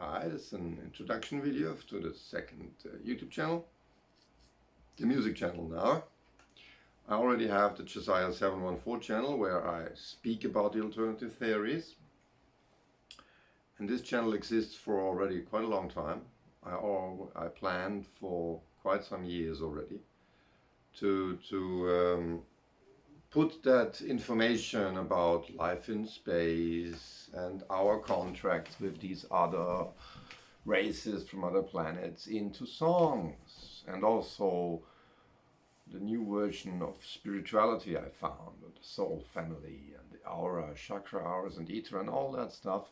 Hi, this is an introduction video to the second YouTube channel, the music channel now. I already have the Josiah 714 channel where I speak about the alternative theories. And this channel exists for already quite a long time. I planned for quite some years already to put that information about life in space and our contracts with these other races from other planets into songs, and also the new version of spirituality I found, the soul family and the aura, chakra auras and ether and all that stuff.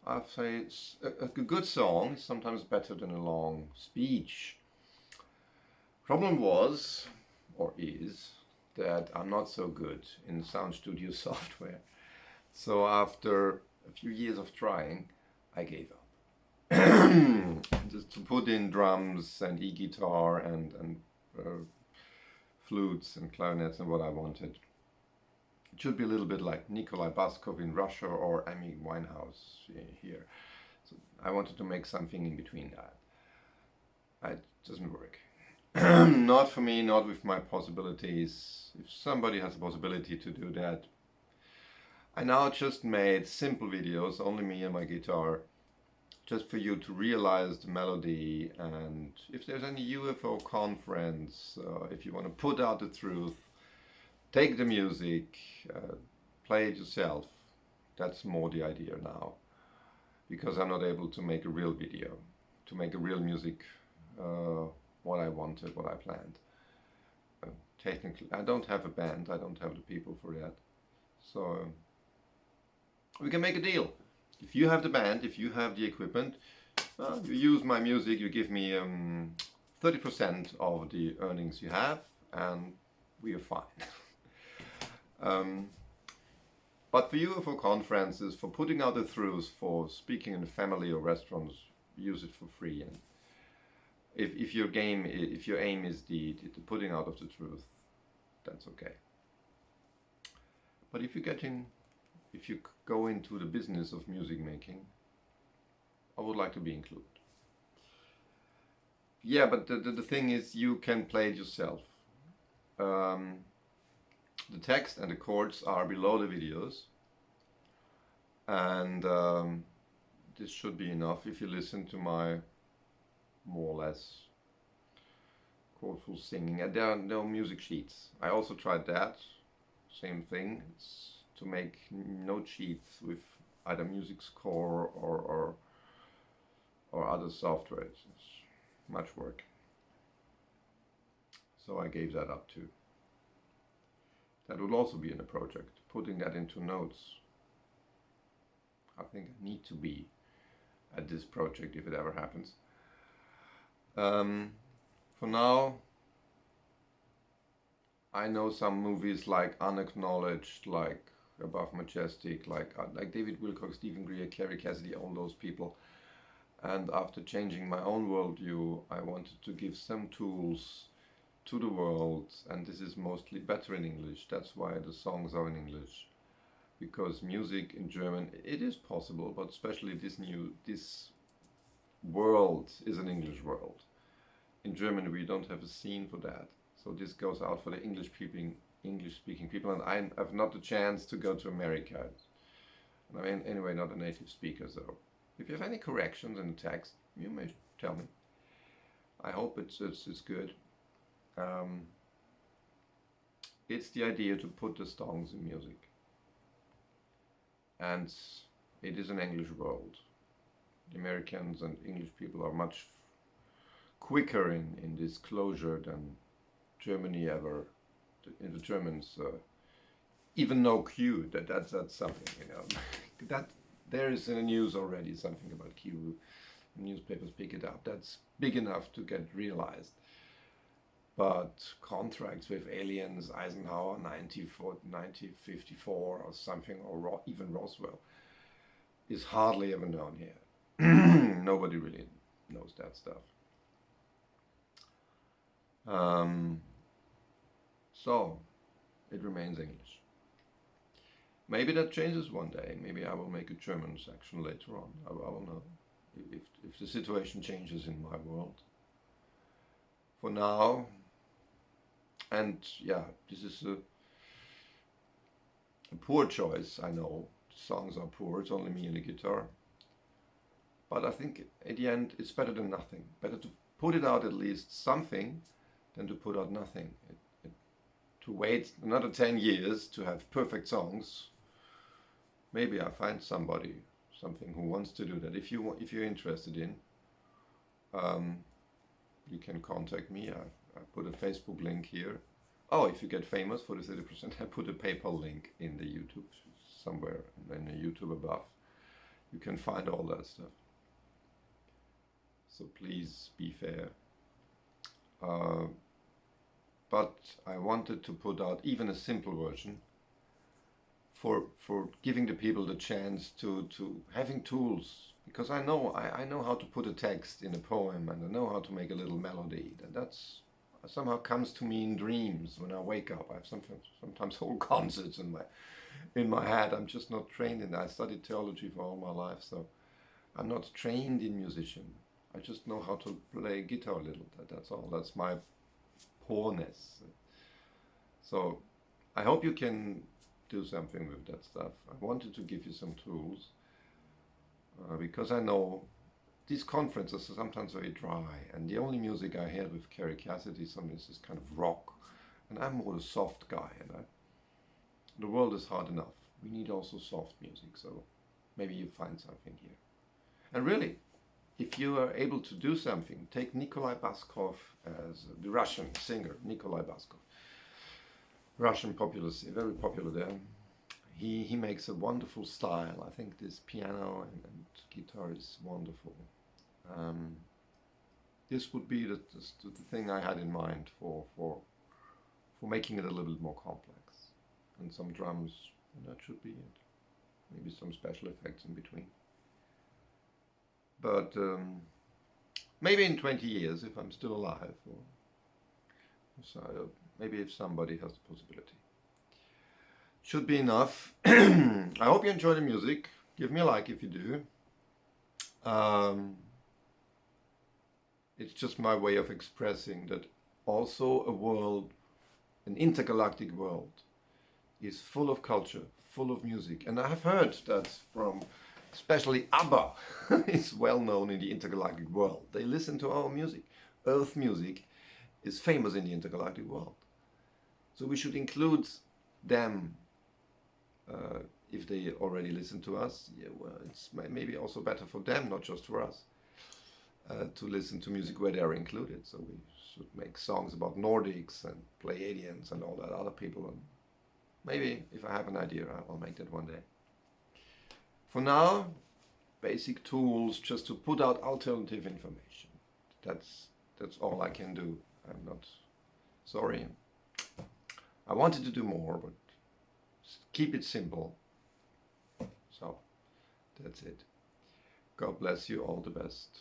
I say a good song is sometimes better than a long speech. Problem was, or is, that I'm not so good in Sound Studio software. So after a few years of trying, I gave up. Just to put in drums and e-guitar and flutes and clarinets and what I wanted. It should be a little bit like Nikolai Baskov in Russia or Amy Winehouse here. So I wanted to make something in between that. It doesn't work. Not for me, not with my possibilities. If somebody has a possibility to do that. I now just made simple videos, only me and my guitar, just for you to realize the melody, and if there's any UFO conference, if you want to put out the truth, take the music, play it yourself. That's more the idea now, because I'm not able to make a real video, to make a real music, what I wanted, what I planned. Technically, I don't have a band, I don't have the people for that. So we can make a deal. If you have the band, if you have the equipment, you use my music, you give me 30% of the earnings you have, and we are fine. But for UFO conferences, for putting out the truths, for speaking in family or restaurants, use it for free. And if your aim is the putting out of the truth, that's okay. But if you go into the business of music making, I would like to be included. Yeah, but the thing is, you can play it yourself. The text and the chords are below the videos, and this should be enough if you listen to my more or less chordful singing. And there are no music sheets. I also tried that, same thing. It's to make note sheets with either music score or other software. It's much work. So I gave that up too. That would also be in a project, putting that into notes. I think I need to be at this project if it ever happens. For now, I know some movies like Unacknowledged, like Above Majestic, like David Wilcock, Stephen Greer, Carrie Cassidy, all those people. And after changing my own worldview, I wanted to give some tools to the world, and this is mostly better in English. That's why the songs are in English, because music in German, it is possible, but especially this world is an English world. In Germany, we don't have a scene for that, so this goes out for the English-speaking people, and I have not the chance to go to America. I mean, anyway, not a native speaker, so if you have any corrections in the text, you may tell me. I hope it's good. It's the idea to put the songs in music, and it is an English world. The Americans and English people are much quicker in this closure than Germany ever. In the Germans even know Q. That's something, you know. That there is in the news already something about Q. Newspapers pick it up. That's big enough to get realized. But contracts with aliens, Eisenhower 1954 or something, or even Roswell, is hardly ever known here. Nobody really knows that stuff. So it remains English. Maybe that changes one day. Maybe I will make a German section later on. I will know. if the situation changes in my world. For now, and yeah, this is a poor choice, I know. The songs are poor, it's only me and the guitar. But I think at the end it's better than nothing. Better to put it out at least something than to put out nothing. To wait another 10 years to have perfect songs. Maybe I find something who wants to do that. If you're interested in, you can contact me. I put a Facebook link here. Oh, if you get famous for the 30%, I put a PayPal link in the YouTube, somewhere in the YouTube above. You can find all that stuff. So please be fair. But I wanted to put out even a simple version for giving the people the chance to having tools, because I know how to put a text in a poem, and I know how to make a little melody. That's somehow comes to me in dreams when I wake up. I have sometimes whole concerts in my head. I'm just not trained in that. I studied theology for all my life, so I'm not trained in musician. I just know how to play guitar a little. That's all. That's my poorness. So I hope you can do something with that stuff. I wanted to give you some tools because I know these conferences are sometimes very dry, and the only music I hear with Kerry Cassidy sometimes is kind of rock, and I'm more a soft guy, and the world is hard enough. We need also soft music, so maybe you find something here. And really, if you are able to do something, take Nikolai Baskov as the Russian singer, Nikolai Baskov. Russian popular, very popular there. He makes a wonderful style. I think this piano and guitar is wonderful. This would be the thing I had in mind for making it a little bit more complex. And some drums, and that should be it. Maybe some special effects in between. But maybe in 20 years, if I'm still alive, or so, maybe if somebody has the possibility. Should be enough. I hope you enjoy the music. Give me a like if you do. It's just my way of expressing that also a world, an intergalactic world, is full of culture, full of music. And I have heard that from especially ABBA is well known in the intergalactic world. They listen to our music. Earth music is famous in the intergalactic world. So we should include them if they already listen to us. Yeah, well, it's maybe also better for them, not just for us, to listen to music where they're included. So we should make songs about Nordics and Pleiadians and all that other people. And maybe if I have an idea, I'll make that one day. For now, basic tools just to put out alternative information. That's all I can do. I'm not sorry. I wanted to do more, but keep it simple. So that's it. God bless you. All the best.